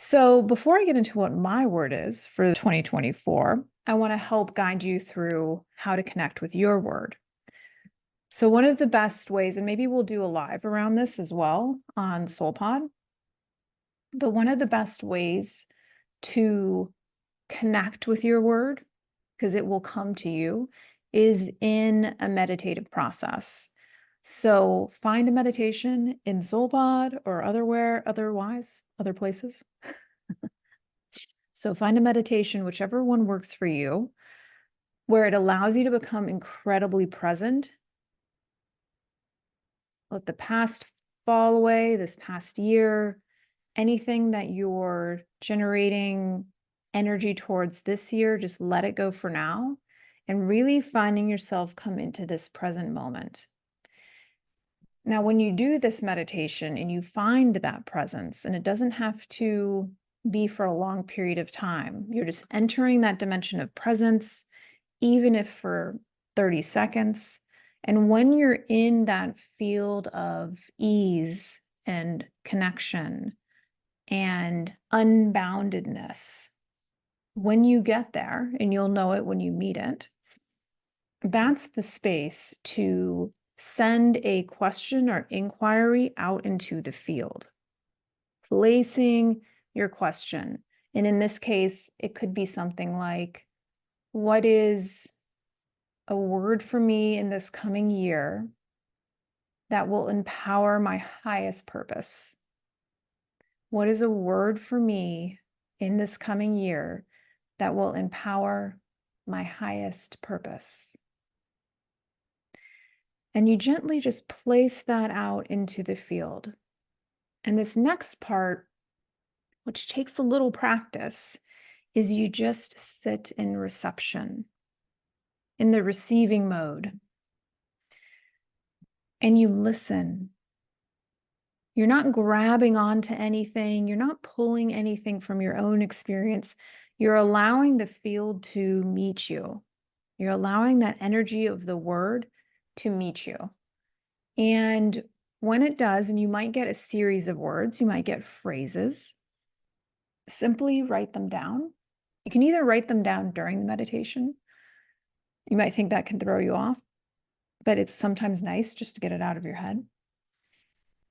So before I get into what my word is for 2024, I want to help guide you through how to connect with your word. So one of the best ways, and maybe we'll do a live around this as well on SoulPod, but one of the best ways to connect with your word, because it will come to you, is in a meditative process. So find a meditation in SoulPod or other places. So find a meditation, whichever one works for you, where it allows you to become incredibly present. Let the past fall away, this past year, anything that you're generating energy towards this year, just let it go for now, and really finding yourself come into this present moment. Now, when you do this meditation and you find that presence, and it doesn't have to be for a long period of time, you're just entering that dimension of presence, even if for 30 seconds. And when you're in that field of ease and connection and unboundedness, when you get there, and you'll know it when you meet it, that's the space to send a question or inquiry out into the field, placing your question. And in this case, it could be something like, what is a word for me in this coming year that will empower my highest purpose? What is a word for me in this coming year that will empower my highest purpose? And you gently just place that out into the field. And this next part, which takes a little practice, is you just sit in reception, in the receiving mode. And you listen. You're not grabbing onto anything. You're not pulling anything from your own experience. You're allowing the field to meet you. You're allowing that energy of the word to meet you. And when it does, and you might get a series of words, you might get phrases, simply write them down. You can either write them down during the meditation. You might think that can throw you off, but it's sometimes nice just to get it out of your head.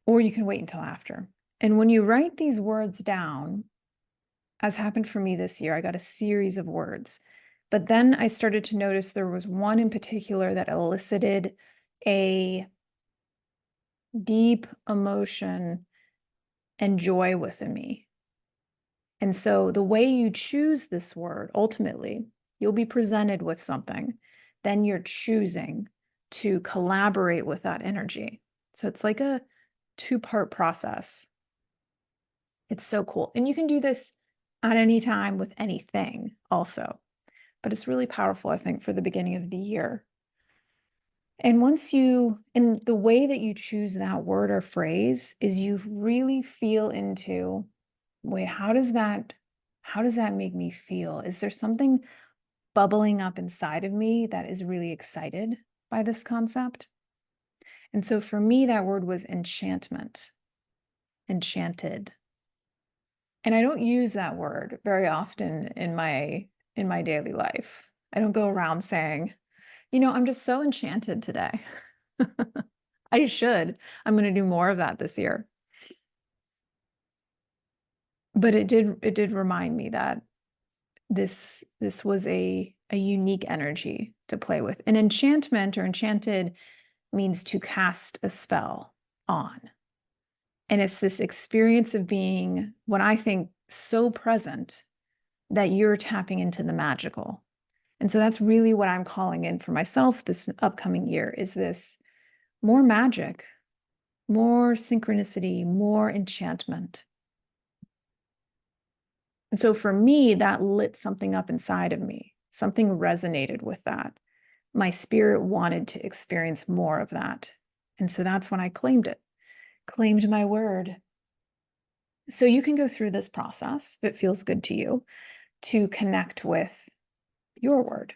Or you can wait until after. And when you write these words down, as happened for me this year, I got a series of words. But then I started to notice there was one in particular that elicited a deep emotion and joy within me. And so the way you choose this word, ultimately, you'll be presented with something. Then you're choosing to collaborate with that energy. So it's like a two-part process. It's so cool. And you can do this at any time with anything also. But it's really powerful, I think, for the beginning of the year. And and the way that you choose that word or phrase is you really feel into, wait, how does that make me feel? Is there something bubbling up inside of me that is really excited by this concept? And so for me, that word was enchantment, enchanted. And I don't use that word very often in my daily life. I don't go around saying, I'm just so enchanted today. I should. I'm going to do more of that this year. But it did remind me that this was a unique energy to play with. An enchantment or enchanted means to cast a spell on. And it's this experience of being, when I think, so present that you're tapping into the magical. And so that's really what I'm calling in for myself this upcoming year, is this more magic, more synchronicity, more enchantment. And so for me, that lit something up inside of me. Something resonated with that. My spirit wanted to experience more of that. And so that's when I claimed my word. So you can go through this process, if it feels good to you, to connect with your word.